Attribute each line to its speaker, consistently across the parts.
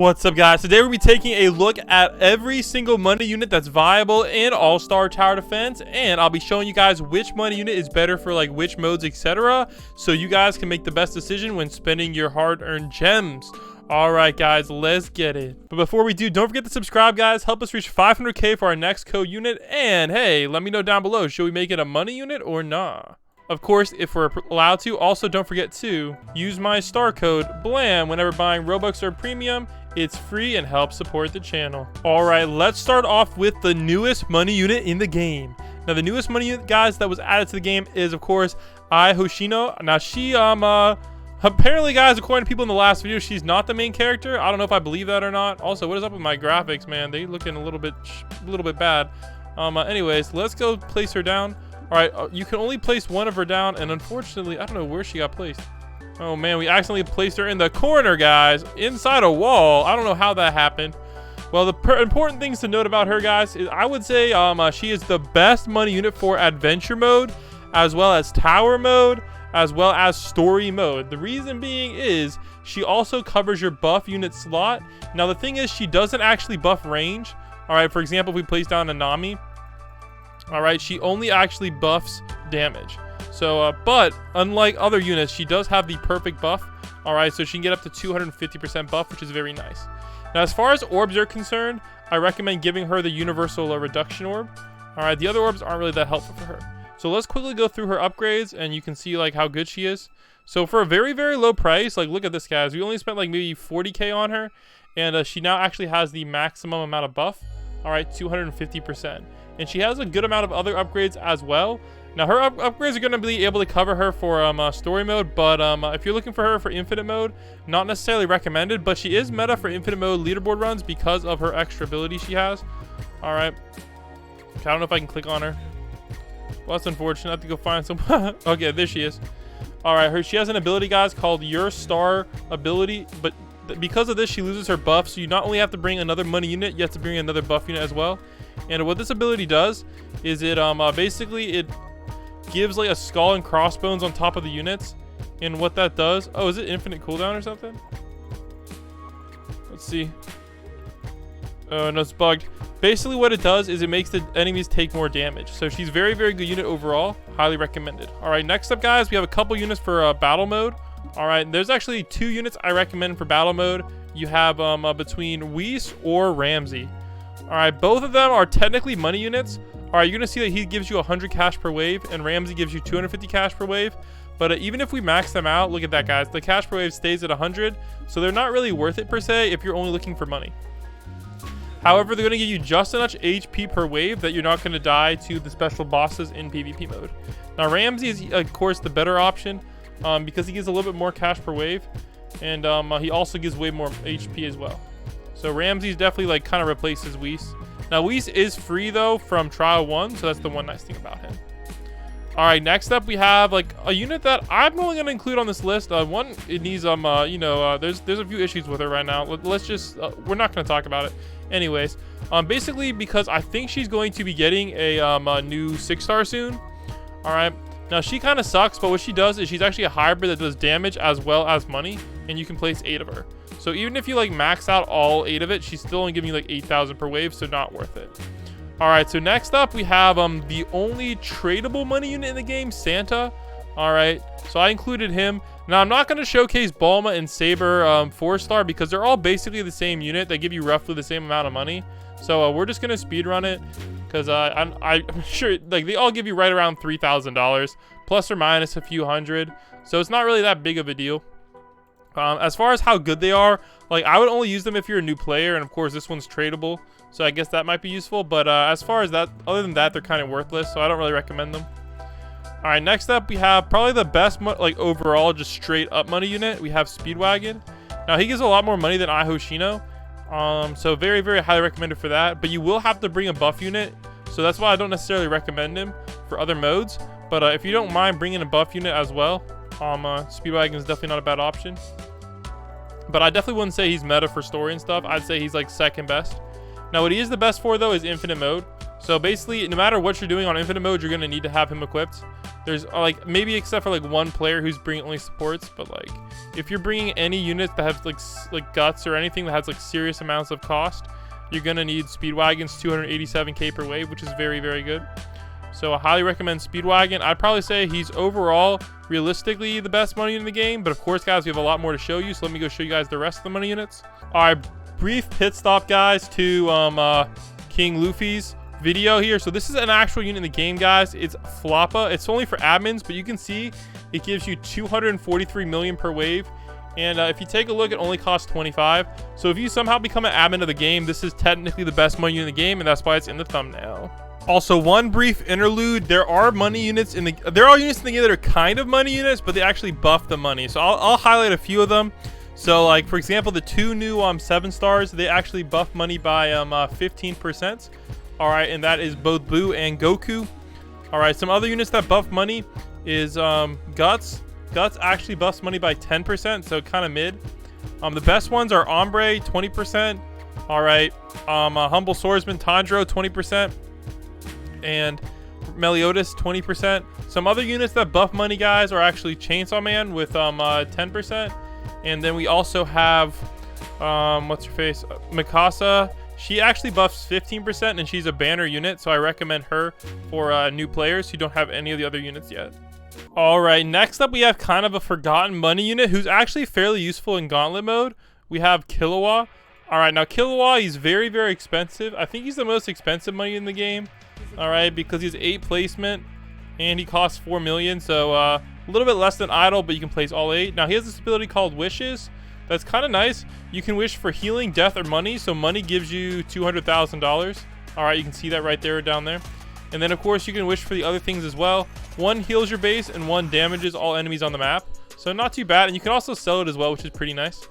Speaker 1: What's up, guys? Today we'll be taking a look at every single money unit that's viable in All-Star Tower Defense, and I'll be showing you guys which money unit is better for like which modes, etc., so you guys can make the best decision when spending your hard-earned gems. Alright guys, let's get it. But before we do, don't forget to subscribe, guys. Help us reach 500k for our next code unit, and hey, let me know down below, should we make it a money unit or nah? Of course, if we're allowed to. Also, don't forget to use my star code BLAM whenever buying Robux or Premium. It's free and helps support the channel. All right, let's start off with the newest money unit in the game. Now, the newest money unit, guys, that was added to the game is, of course, Hoshino. Now, she apparently, guys, according to people in the last video, she's not the main character. I don't know if I believe that or not. Also, what is up with my graphics, man? They looking a little bit bad. Anyways, let's go place her down. All right, you can only place one of her down, and unfortunately, I don't know where she got placed. Oh man, we accidentally placed her in the corner, guys, inside a wall. I don't know how that happened. Well, the important things to note about her, guys, is I would say she is the best money unit for adventure mode, as well as tower mode, as well as story mode. The reason being is she also covers your buff unit slot. Now, the thing is, she doesn't actually buff range. All right, for example, if we place down a Nami, all right, she only actually buffs damage. So, but unlike other units, she does have the perfect buff. All right, so she can get up to 250% buff, which is very nice. Now, as far as orbs are concerned, I recommend giving her the universal reduction orb. All right, the other orbs aren't really that helpful for her. So let's quickly go through her upgrades, and you can see like how good she is. So for a very, very low price, like look at this, guys. We only spent like maybe 40k on her, and she now actually has the maximum amount of buff. All right, 250%. And she has a good amount of other upgrades as well. Now, her upgrades are going to be able to cover her for story mode, but if you're looking for her for infinite mode, not necessarily recommended, but she is meta for infinite mode leaderboard runs because of her extra ability she has. All right. I don't know if I can click on her. Well, that's unfortunate. I have to go find some. Okay, there she is. All right, she has an ability, guys, called Your Star ability, but because of this, she loses her buff, so you not only have to bring another money unit, you have to bring another buff unit as well. And what this ability does is it basically it gives like a skull and crossbones on top of the units. And what that does, oh, is it infinite cooldown or something? Let's see. Oh no, it's bugged. Basically what it does is it makes the enemies take more damage. So she's very, very good unit overall. Highly recommended. All right, next up, guys, we have a couple units for battle mode. All right, there's actually 2 units I recommend for battle mode. You have between Weiss or Ramsey. All right, both of them are technically money units. All right, you're gonna see that he gives you 100 cash per wave, and Ramsey gives you 250 cash per wave. But even if we max them out, look at that, guys. The cash per wave stays at 100, so they're not really worth it per se if you're only looking for money. However, they're gonna give you just enough HP per wave that you're not gonna die to the special bosses in PvP mode. Now, Ramsey is, of course, the better option because he gives a little bit more cash per wave, and he also gives way more HP as well. So Ramsey's definitely like kind of replaces Weiss. Now, Weiss is free though from Trial 1, so that's the one nice thing about him. All right, next up we have like a unit that I'm only gonna include on this list. One, it needs there's a few issues with her right now. Let's just we're not gonna talk about it. Anyways, basically because I think she's going to be getting a new 6-star soon. All right. Now, she kind of sucks, but what she does is she's actually a hybrid that does damage as well as money, and you can place 8 of her. So even if you like max out all 8 of it, she's still only giving you like 8,000 per wave, so not worth it. All right, so next up we have the only tradable money unit in the game, Santa. All right, so I included him. Now, I'm not going to showcase Bulma and Saber 4-star because they're all basically the same unit. They give you roughly the same amount of money. So we're just going to speedrun it because I'm sure like they all give you right around $3,000 plus or minus a few hundred. So it's not really that big of a deal. As far as how good they are, like I would only use them if you're a new player, and of course this one's tradable, so I guess that might be useful. But as far as that, other than that, they're kind of worthless, so I don't really recommend them. All right, next up we have probably the best like overall just straight up money unit. We have Speedwagon. Now he gives a lot more money than Hoshino, so very, very highly recommended for that. But you will have to bring a buff unit, so that's why I don't necessarily recommend him for other modes. But if you don't mind bringing a buff unit as well, Speedwagon is definitely not a bad option. But I definitely wouldn't say he's meta for story and stuff. I'd say he's like second best. Now, what he is the best for though is infinite mode. So basically, no matter what you're doing on infinite mode, you're gonna need to have him equipped. There's like maybe except for like one player who's bringing only supports, but like if you're bringing any units that have like guts or anything that has like serious amounts of cost, you're gonna need Speedwagon's 287k per wave, which is very, very good. So I highly recommend Speedwagon. I'd probably say he's overall realistically the best money in the game, but of course, guys, we have a lot more to show you. So let me go show you guys the rest of the money units. All right, brief pit stop, guys, to King Luffy's video here. So this is an actual unit in the game, guys. It's Floppa. It's only for admins, but you can see it gives you 243 million per wave. And if you take a look, it only costs 25. So if you somehow become an admin of the game, this is technically the best money unit in the game, and that's why it's in the thumbnail. Also, one brief interlude. There are money units in the game that are kind of money units, but they actually buff the money. So I'll highlight a few of them. So like for example, the two new 7 stars, they actually buff money by 15%. All right, and that is both Boo and Goku. All right, some other units that buff money is Guts. Guts actually buffs money by 10%, so kind of mid. The best ones are Ombre, 20%. All right, Humble Swordsman Tanjiro, 20%. And Meliodas, 20%. Some other units that buff money, guys, are actually Chainsaw Man with 10%. And then we also have, what's her face? Mikasa. She actually buffs 15%, and she's a banner unit, so I recommend her for new players who don't have any of the other units yet. All right, next up we have kind of a forgotten money unit who's actually fairly useful in Gauntlet mode. We have Killua. All right, now Killua, he's very, very expensive. I think he's the most expensive money in the game. All right, because he's 8 placement and he costs 4 million, so a little bit less than Idol, but you can place all 8. Now he has this ability called Wishes. That's kind of nice. You can wish for healing, death, or money. So money gives you $200,000. All right, you can see that right there, down there. And then of course you can wish for the other things as well. One heals your base and one damages all enemies on the map. So not too bad. And you can also sell it as well, which is pretty nice.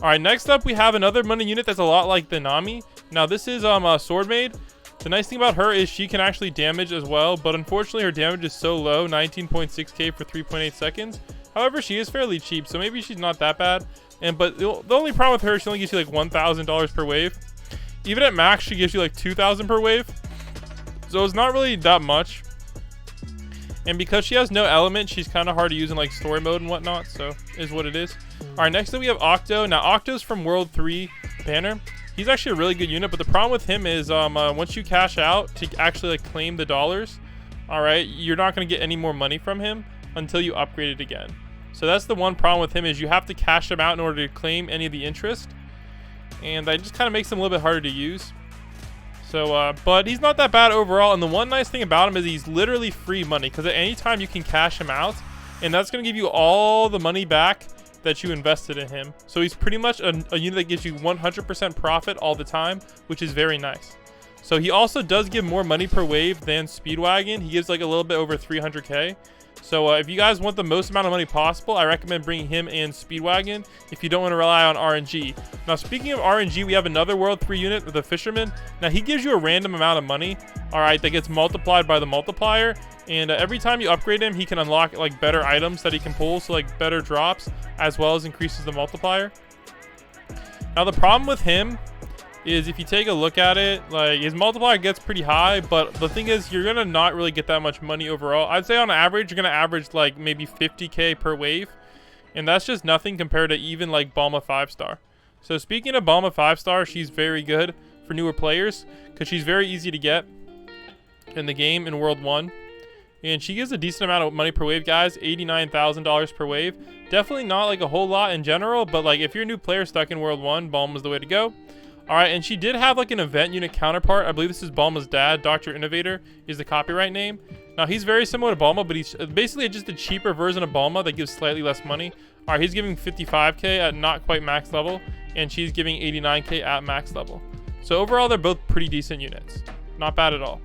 Speaker 1: All right, next up we have another money unit that's a lot like the Nami. Now this is Sword Maid. The nice thing about her is she can actually damage as well, but unfortunately her damage is so low, 19.6k for 3.8 seconds. However, she is fairly cheap, so maybe she's not that bad. But the only problem with her, she only gives you like $1,000 per wave. Even at max, she gives you like $2,000 per wave. So it's not really that much. And because she has no element, she's kind of hard to use in like story mode and whatnot, so is what it is. All right, next up we have Octo. Now Octo's from World 3 banner. He's actually a really good unit, but the problem with him is once you cash out to actually like claim the dollars, all right, you're not going to get any more money from him until you upgrade it again. So that's the one problem with him, is you have to cash him out in order to claim any of the interest, and that just kind of makes him a little bit harder to use. So but he's not that bad overall, and the one nice thing about him is he's literally free money, because at any time you can cash him out, and that's going to give you all the money back that you invested in him. So he's pretty much a unit that gives you 100% profit all the time, which is very nice. So he also does give more money per wave than Speedwagon. He gives like a little bit over 300k. So if you guys want the most amount of money possible, I recommend bringing him and Speedwagon if you don't want to rely on RNG. Now, speaking of RNG, we have another World 3 unit with the Fisherman. Now, he gives you a random amount of money, all right, that gets multiplied by the multiplier. And every time you upgrade him, he can unlock like better items that he can pull, so like better drops, as well as increases the multiplier. Now, the problem with him is if you take a look at it, like his multiplier gets pretty high, but the thing is you're gonna not really get that much money overall. I'd say on average you're gonna average like maybe 50k per wave, and that's just nothing compared to even like Bulma 5-star. So speaking of Bulma 5-star, she's very good for newer players because she's very easy to get in the game in World 1, and she gives a decent amount of money per wave, guys. $89,000 per wave. Definitely not like a whole lot in general, but like if you're a new player stuck in World 1, Bulma's the way to go. All right, and she did have like an event unit counterpart. I believe this is Bulma's dad. Dr. Innovator is the copyright name. Now, he's very similar to Bulma, but he's basically just a cheaper version of Bulma that gives slightly less money. All right, he's giving 55k at not quite max level, and she's giving 89k at max level. So overall, they're both pretty decent units. Not bad at all.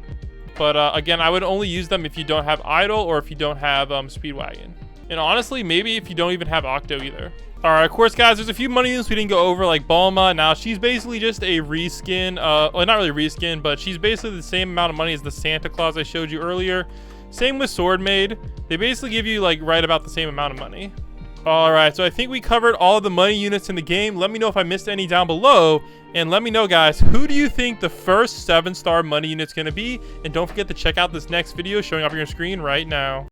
Speaker 1: But again, I would only use them if you don't have Idol or if you don't have Speedwagon. And honestly, maybe if you don't even have Octo either. All right, of course, guys, there's a few money units we didn't go over, like Bulma. Now, she's basically just a reskin. Well, not really reskin, but she's basically the same amount of money as the Santa Claus I showed you earlier. Same with Sword Maid. They basically give you, like, right about the same amount of money. All right, so I think we covered all of the money units in the game. Let me know if I missed any down below. And let me know, guys, who do you think the first 7-star money unit's going to be? And don't forget to check out this next video showing up on your screen right now.